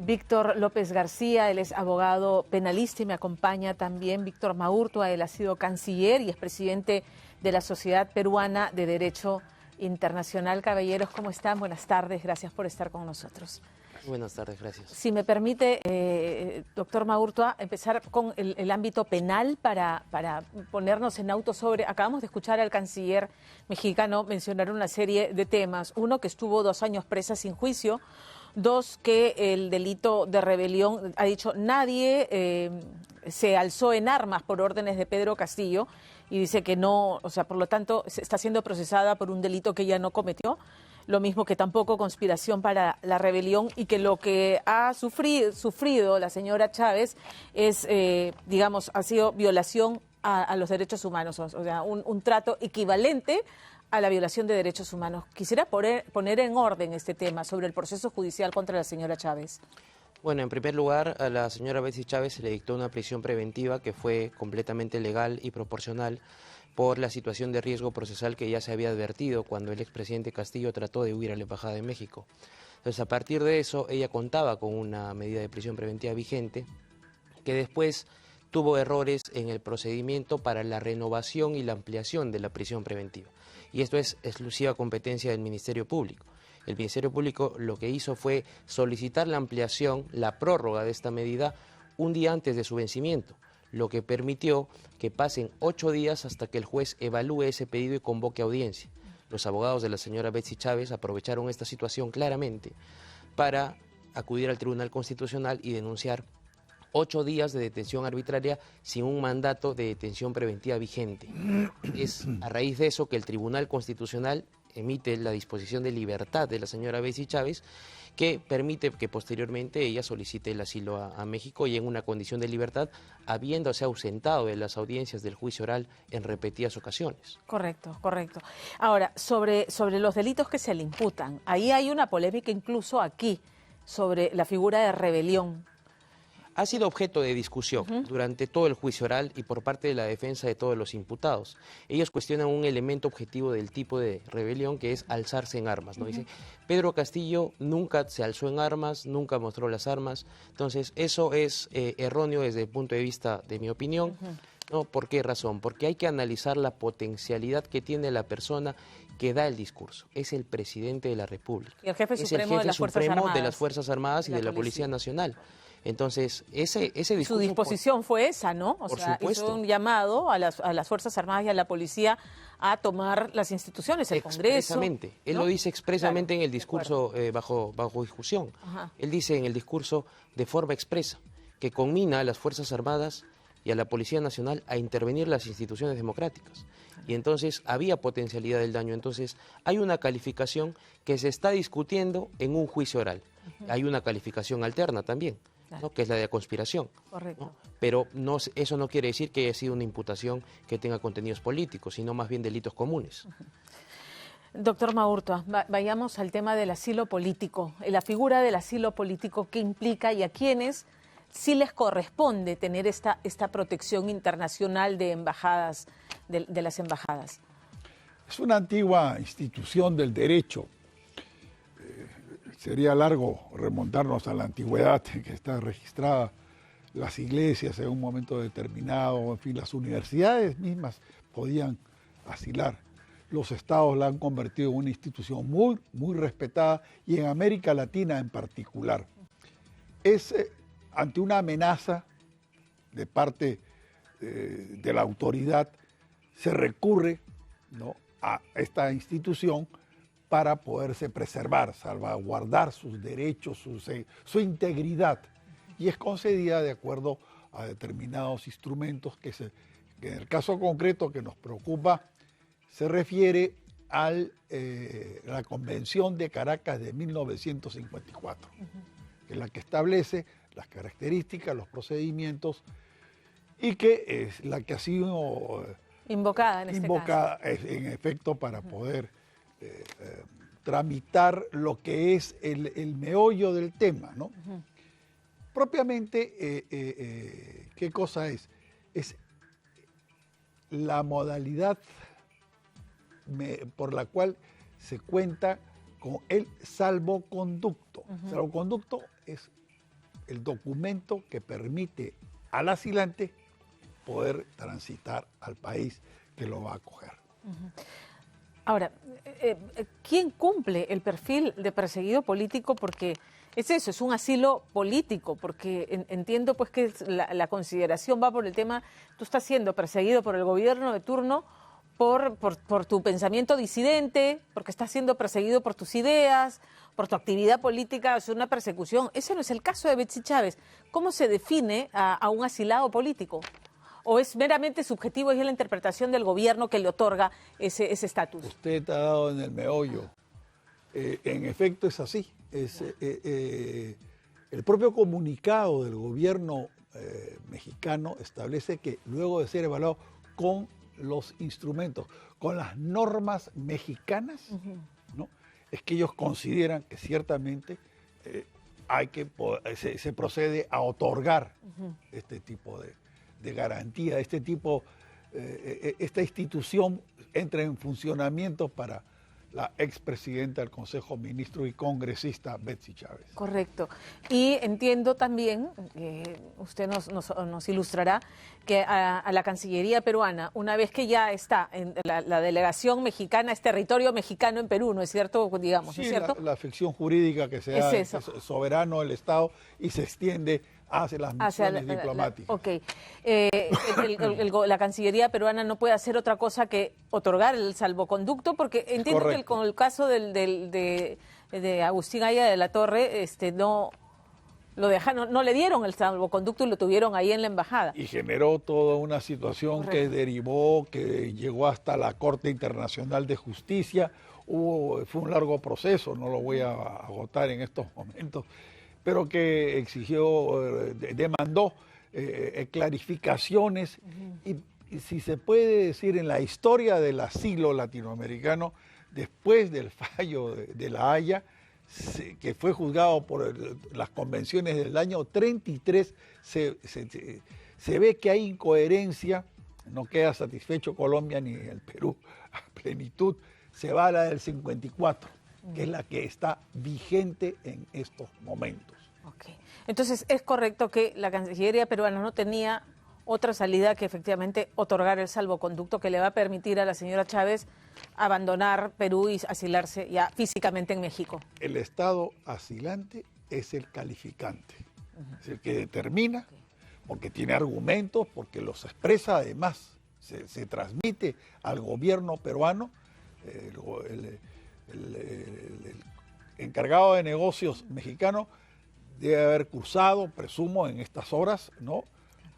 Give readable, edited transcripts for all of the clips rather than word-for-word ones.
Víctor López García, él es abogado penalista y me acompaña también Víctor Maurtua, él ha sido canciller y es presidente de la Sociedad Peruana de Derecho Internacional. Caballeros, ¿cómo están? Buenas tardes, gracias por estar con nosotros. Buenas tardes, gracias. Si me permite, doctor Maurtua, empezar con el ámbito penal para ponernos en auto sobre... Acabamos de escuchar al canciller mexicano mencionar una serie de temas. Uno, que estuvo 2 años presa sin juicio. 2, que el delito de rebelión, ha dicho, nadie se alzó en armas por órdenes de Pedro Castillo, y dice que no, o sea, por lo tanto, está siendo procesada por un delito que ella no cometió. Lo mismo que tampoco conspiración para la rebelión, y que lo que ha sufrido la señora Chávez es, digamos, ha sido violación a los derechos humanos, o sea, un trato equivalente a la violación de derechos humanos. Quisiera poner en orden este tema sobre el proceso judicial contra la señora Chávez. Bueno, en primer lugar, a la señora Betsy Chávez se le dictó una prisión preventiva que fue completamente legal y proporcional por la situación de riesgo procesal que ya se había advertido cuando el expresidente Castillo trató de huir a la Embajada de México. Entonces, a partir de eso, ella contaba con una medida de prisión preventiva vigente que después tuvo errores en el procedimiento para la renovación y la ampliación de la prisión preventiva. Y esto es exclusiva competencia del Ministerio Público. El Ministerio Público lo que hizo fue solicitar la ampliación, la prórroga de esta medida un día antes de su vencimiento, lo que permitió que pasen 8 días hasta que el juez evalúe ese pedido y convoque audiencia. Los abogados de la señora Betsy Chávez aprovecharon esta situación claramente para acudir al Tribunal Constitucional y denunciar 8 días de detención arbitraria sin un mandato de detención preventiva vigente. Es a raíz de eso que el Tribunal Constitucional emite la disposición de libertad de la señora Betsy Chávez, que permite que posteriormente ella solicite el asilo a México, y en una condición de libertad, habiéndose ausentado de las audiencias del juicio oral en repetidas ocasiones. Correcto, correcto. Ahora, sobre los delitos que se le imputan, ahí hay una polémica incluso aquí sobre la figura de rebelión. Ha sido objeto de discusión durante todo el juicio oral y por parte de la defensa de todos los imputados. Ellos cuestionan un elemento objetivo del tipo de rebelión, que es alzarse en armas, ¿no? Dice, Pedro Castillo nunca se alzó en armas, nunca mostró las armas. Entonces, eso es erróneo desde el punto de vista de mi opinión. ¿No? ¿Por qué razón? Porque hay que analizar la potencialidad que tiene la persona que da el discurso. Es el presidente de la República. Y el jefe es supremo, el jefe supremo de las Fuerzas Armadas y de la Policía Nacional. Entonces, ese discurso... Su disposición fue esa, ¿no? O sea, hizo un llamado a las Fuerzas Armadas y a la Policía a tomar las instituciones, el Congreso. Expresamente. Él lo dice expresamente, claro, en el discurso bajo discusión. Él dice en el discurso de forma expresa que conmina a las Fuerzas Armadas y a la Policía Nacional a intervenir las instituciones democráticas. Y entonces había potencialidad del daño. Entonces hay una calificación que se está discutiendo en un juicio oral. Hay una calificación alterna también, ¿no? Que es la de conspiración. Correcto. ¿no? Pero eso no quiere decir que haya sido una imputación que tenga contenidos políticos, sino más bien delitos comunes. Doctor Maurtua, vayamos al tema del asilo político, la figura del asilo político, ¿qué implica y a quiénes sí les corresponde tener esta protección internacional de embajadas, de las embajadas? Es una antigua institución del derecho. Sería largo remontarnos a la antigüedad en que está registrada las iglesias en un momento determinado, en fin, las universidades mismas podían asilar. Los estados la han convertido en una institución muy, muy respetada, y en América Latina en particular. Es ante una amenaza de parte de la autoridad, se recurre, ¿no?, a esta institución para poderse preservar, salvaguardar sus derechos, su integridad, y es concedida de acuerdo a determinados instrumentos que en el caso concreto que nos preocupa se refiere a la Convención de Caracas de 1954, que es la que establece las características, los procedimientos, y que es la que ha sido invocada en este caso. En efecto, para poder tramitar lo que es el meollo del tema, ¿no? Propiamente, ¿qué cosa es? Es la modalidad por la cual se cuenta con el salvoconducto. Salvoconducto es el documento que permite al asilante poder transitar al país que lo va a acoger. Ahora, ¿quién cumple el perfil de perseguido político? Porque es eso, es un asilo político, porque entiendo pues que la consideración va por el tema, tú estás siendo perseguido por el gobierno de turno por tu pensamiento disidente, porque estás siendo perseguido por tus ideas, por tu actividad política, es una persecución. Ese no es el caso de Betsy Chávez. ¿Cómo se define a un asilado político? ¿O es meramente subjetivo y es la interpretación del gobierno que le otorga ese estatus? Usted ha dado en el meollo. En efecto es así. El propio comunicado del gobierno mexicano establece que luego de ser evaluado con los instrumentos, con las normas mexicanas, ¿no? Es que ellos consideran que ciertamente se procede a otorgar este tipo de garantía, esta institución entra en funcionamiento para la expresidenta del Consejo Ministro y congresista Betsy Chávez. Correcto. Y entiendo también, usted nos ilustrará, que a la Cancillería peruana, una vez que ya está en la delegación mexicana, es territorio mexicano en Perú, ¿no es cierto? Digamos, sí, ¿no es cierto? La ficción jurídica que sea es soberano del Estado y se extiende hacia las misiones diplomáticas. Ok. La Cancillería peruana no puede hacer otra cosa que otorgar el salvoconducto, porque entiendo que con el caso de Agustín Aya de la Torre, no le dieron el salvoconducto y lo tuvieron ahí en la embajada. Y generó toda una situación Correcto. que llegó hasta la Corte Internacional de Justicia. Fue un largo proceso, no lo voy a agotar en estos momentos, pero que demandó clarificaciones y si se puede decir en la historia del asilo latinoamericano, después del fallo de La Haya, que fue juzgado por las convenciones del año 33, se ve que hay incoherencia, no queda satisfecho Colombia ni el Perú a plenitud, se va a la del 54, que es la que está vigente en estos momentos. Okay. Entonces, ¿es correcto que la Cancillería peruana no tenía otra salida que efectivamente otorgar el salvoconducto que le va a permitir a la señora Chávez abandonar Perú y asilarse ya físicamente en México? El Estado asilante es el calificante, es el que determina, porque tiene argumentos, porque los expresa además, se transmite al gobierno peruano, el encargado de negocios mexicano debe haber cursado, presumo, en estas horas, ¿no?,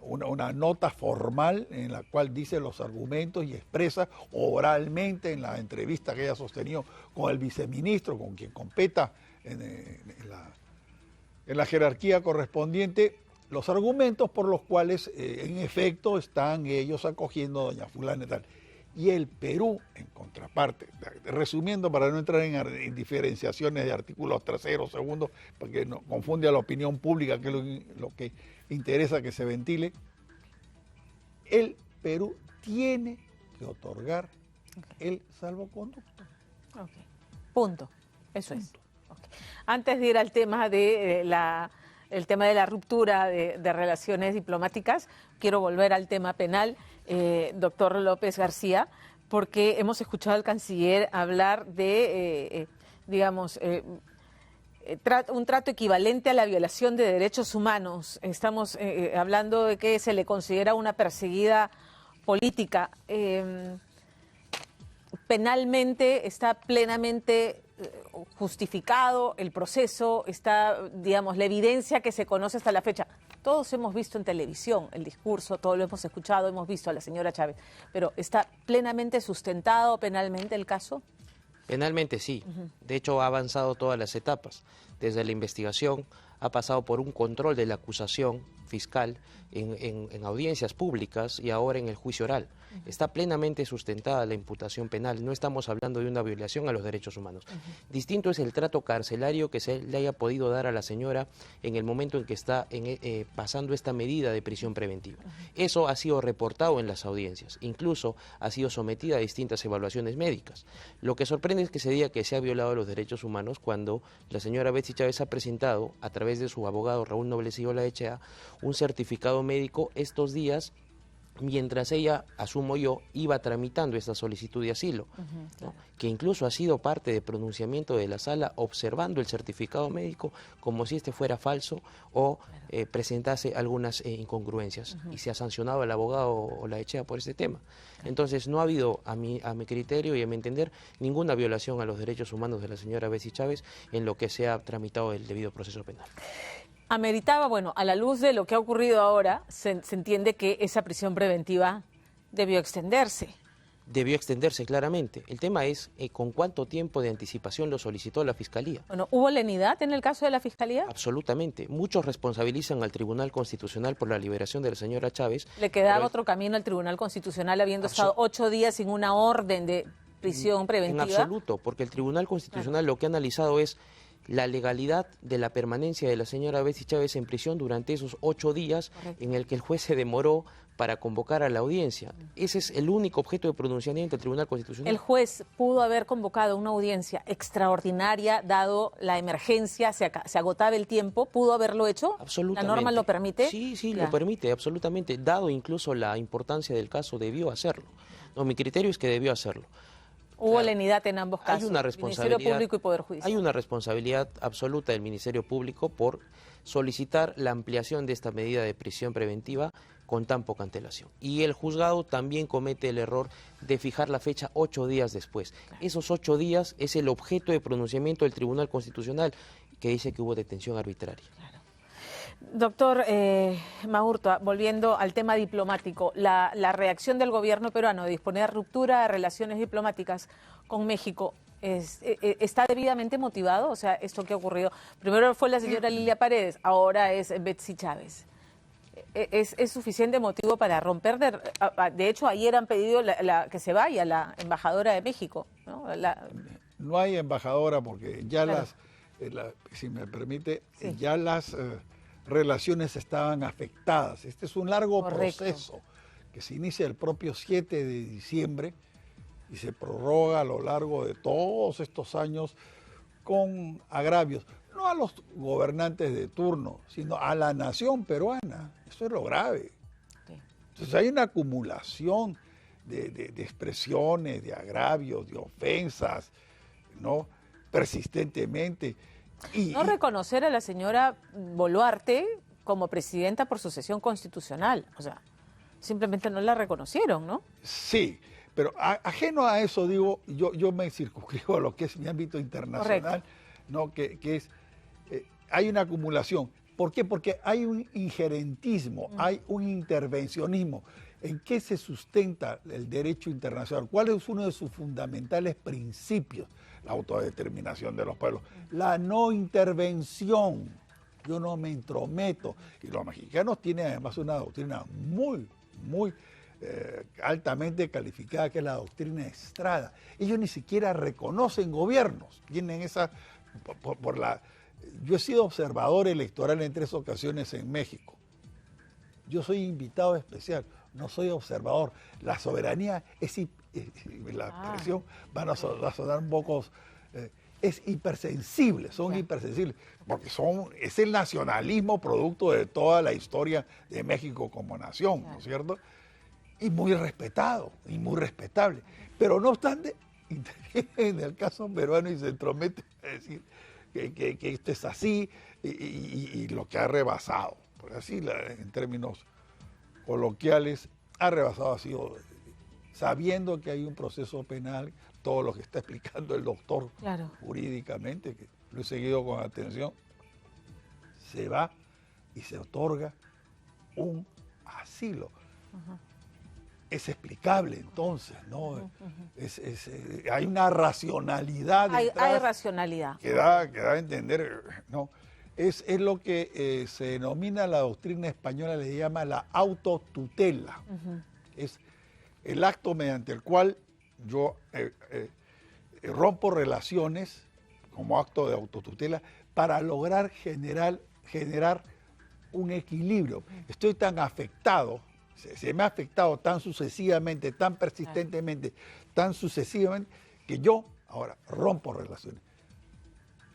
una nota formal en la cual dice los argumentos y expresa oralmente en la entrevista que ella sostenido con el viceministro, con quien competa en la jerarquía correspondiente, los argumentos por los cuales en efecto están ellos acogiendo a doña fulana y tal. Y el Perú, en contraparte, resumiendo para no entrar en diferenciaciones de artículos terceros, segundos, porque no confunde a la opinión pública, que es lo que interesa que se ventile, el Perú tiene que otorgar el salvoconducto. Okay. Punto. Eso es. Okay. Antes de ir al tema de el tema de la ruptura de relaciones diplomáticas, quiero volver al tema penal, doctor López García, porque hemos escuchado al canciller hablar de, un trato equivalente a la violación de derechos humanos. Estamos hablando de que se le considera una perseguida política. Penalmente está plenamente justificado el proceso, está, digamos, la evidencia que se conoce hasta la fecha. Todos hemos visto en televisión el discurso, todos lo hemos escuchado, hemos visto a la señora Chávez, pero ¿está plenamente sustentado penalmente el caso? Penalmente sí. De hecho, ha avanzado todas las etapas. Desde la investigación, ha pasado por un control de la acusación fiscal en audiencias públicas y ahora en el juicio oral. Está plenamente sustentada la imputación penal, no estamos hablando de una violación a los derechos humanos. Distinto es el trato carcelario que se le haya podido dar a la señora en el momento en que está pasando esta medida de prisión preventiva. Eso ha sido reportado en las audiencias, incluso ha sido sometida a distintas evaluaciones médicas. Lo que sorprende es que se diga que se ha violado los derechos humanos cuando la señora Betsy Chávez ha presentado, a través de su abogado Raúl Noblecillo Olaechea, un certificado médico estos días, mientras ella, asumo yo, iba tramitando esta solicitud de asilo, ¿no? Que incluso ha sido parte de pronunciamiento de la sala observando el certificado médico como si este fuera falso o presentase algunas incongruencias, y se ha sancionado al abogado Olaechea por este tema. Entonces no ha habido, a mi criterio y a mi entender, ninguna violación a los derechos humanos de la señora Betsy Chávez en lo que se ha tramitado el debido proceso penal. Ameritaba, bueno, a la luz de lo que ha ocurrido ahora, se entiende que esa prisión preventiva debió extenderse. Debió extenderse claramente. El tema es con cuánto tiempo de anticipación lo solicitó la Fiscalía. Bueno, ¿hubo lenidad en el caso de la Fiscalía? Absolutamente. Muchos responsabilizan al Tribunal Constitucional por la liberación de la señora Chávez. Le quedaba otro camino al Tribunal Constitucional habiendo estado 8 días sin una orden de prisión preventiva. En absoluto, porque el Tribunal Constitucional lo que ha analizado es la legalidad de la permanencia de la señora Betsy Chávez en prisión durante esos 8 días en el que el juez se demoró para convocar a la audiencia. Ese es el único objeto de pronunciamiento del Tribunal Constitucional. El juez pudo haber convocado una audiencia extraordinaria, dado la emergencia, se agotaba el tiempo, ¿pudo haberlo hecho? Absolutamente. ¿La norma lo permite? Sí, lo permite, absolutamente. Dado incluso la importancia del caso, debió hacerlo. No, mi criterio es que debió hacerlo. Hubo lenidad en ambos casos, hay una responsabilidad, Ministerio Público y Poder Judicial. Hay una responsabilidad absoluta del Ministerio Público por solicitar la ampliación de esta medida de prisión preventiva con tan poca antelación. Y el juzgado también comete el error de fijar la fecha 8 días después. Claro. Esos 8 días es el objeto de pronunciamiento del Tribunal Constitucional, que dice que hubo detención arbitraria. Claro. Doctor Maurtua, volviendo al tema diplomático, la reacción del gobierno peruano de disponer ruptura de relaciones diplomáticas con México, ¿está debidamente motivado? O sea, esto que ha ocurrido, primero fue la señora Lilia Paredes, ahora es Betsy Chávez. ¿Es suficiente motivo para romper? De hecho, ayer han pedido que se vaya la embajadora de México, ¿no? No hay embajadora porque ya claro. si me permite, sí. ya las relaciones estaban afectadas. Este es un largo proceso que se inicia el propio 7 de diciembre y se prorroga a lo largo de todos estos años con agravios, no a los gobernantes de turno, sino a la nación peruana. Eso es lo grave. Okay. Entonces hay una acumulación de expresiones, de agravios, de ofensas, ¿no? Persistentemente. No reconocer a la señora Boluarte como presidenta por sucesión constitucional, o sea, simplemente no la reconocieron, ¿no? Sí, pero ajeno a eso, digo, yo me circunscribo a lo que es mi ámbito internacional, ¿no? Que es, hay una acumulación. ¿Por qué? Porque hay un injerentismo, hay un intervencionismo. ¿En qué se sustenta el derecho internacional? ¿Cuál es uno de sus fundamentales principios? La autodeterminación de los pueblos. La no intervención. Yo no me entrometo. Y los mexicanos tienen además una doctrina muy altamente calificada, que es la doctrina Estrada. Ellos ni siquiera reconocen gobiernos. Tienen esa... Yo he sido observador electoral en 3 ocasiones en México. Yo soy invitado especial, no soy observador. La soberanía es... la expresión van a sonar un poco... es hipersensible, son hipersensibles, porque es el nacionalismo producto de toda la historia de México como nación, ¿no es cierto? Y muy respetado, y muy respetable. Pero no obstante, interviene en el caso peruano y se entromete a decir que esto es así y lo que ha rebasado, por así en términos coloquiales, ha rebasado, ha sido sabiendo que hay un proceso penal, todo lo que está explicando el doctor jurídicamente, que lo he seguido con atención, se va y se otorga un asilo. Es explicable entonces, ¿no? Hay una racionalidad. Hay racionalidad. Que da a entender, ¿no? Es lo que se denomina la doctrina española, le llama la autotutela. Es el acto mediante el cual yo rompo relaciones como acto de autotutela para lograr generar un equilibrio. Estoy tan afectado, se me ha afectado tan sucesivamente, tan persistentemente, tan sucesivamente, que yo ahora rompo relaciones.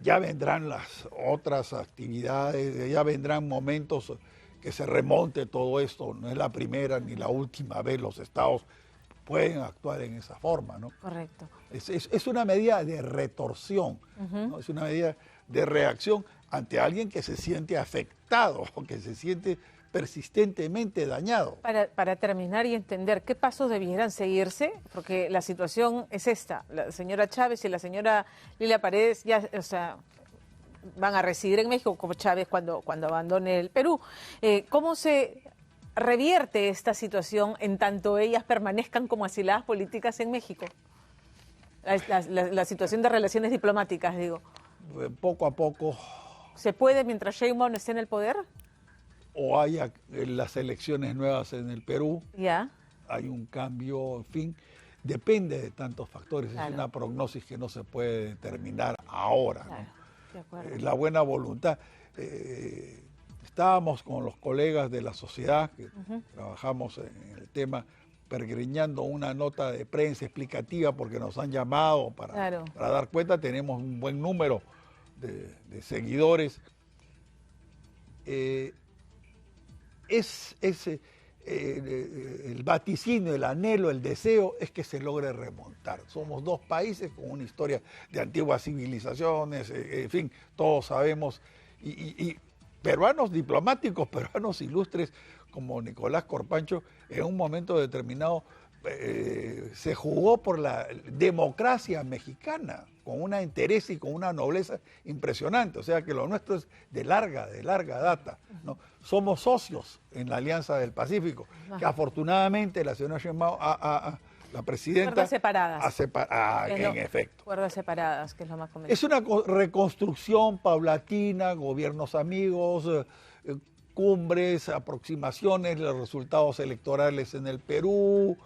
Ya vendrán las otras actividades, ya vendrán momentos que se remonte todo esto, no es la primera ni la última vez los estados pueden actuar en esa forma, ¿no? Correcto. Es una medida de retorsión, ¿no? Es una medida de reacción ante alguien que se siente afectado, que se siente persistentemente dañado. Para terminar y entender qué pasos debieran seguirse, porque la situación es esta, la señora Chávez y la señora Lilia Paredes ya, o sea, van a residir en México como Chávez cuando abandone el Perú. ¿Cómo se revierte esta situación en tanto ellas permanezcan como asiladas políticas en México? La situación de relaciones diplomáticas, digo. Poco a poco. ¿Se puede mientras Sheinbaum esté en el poder? O haya las elecciones nuevas en el Perú, Ya. hay un cambio, en fin, depende de tantos factores. Claro. Es una prognosis que no se puede determinar ahora. Claro, ¿no? de acuerdo. La buena voluntad. Estábamos con los colegas de la sociedad, que trabajamos en el tema, pergreñando una nota de prensa explicativa porque nos han llamado para dar cuenta. Tenemos un buen número de seguidores. El vaticinio, el anhelo, el deseo es que se logre remontar. Somos dos países con una historia de antiguas civilizaciones, en fin, todos sabemos, y peruanos diplomáticos, peruanos ilustres como Nicolás Corpancho, en un momento determinado se jugó por la democracia mexicana, con una entereza y con una nobleza impresionante. O sea que lo nuestro es de larga data, ¿no? Somos socios en la Alianza del Pacífico, que afortunadamente la señora Sheinbaum, la presidenta... Cuerdas separadas. En efecto. Cuerdas separadas, que es lo más conveniente. Es una reconstrucción paulatina, gobiernos amigos, cumbres, aproximaciones, los resultados electorales en el Perú,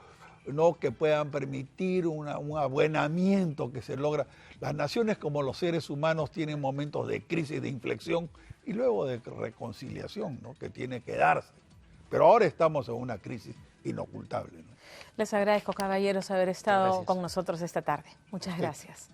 ¿no? Que puedan permitir un abuenamiento que se logra. Las naciones, como los seres humanos, tienen momentos de crisis, de inflexión y luego de reconciliación, ¿no? Que tiene que darse. Pero ahora estamos en una crisis inocultable, ¿no? Les agradezco, caballeros, haber estado con nosotros esta tarde. Muchas gracias.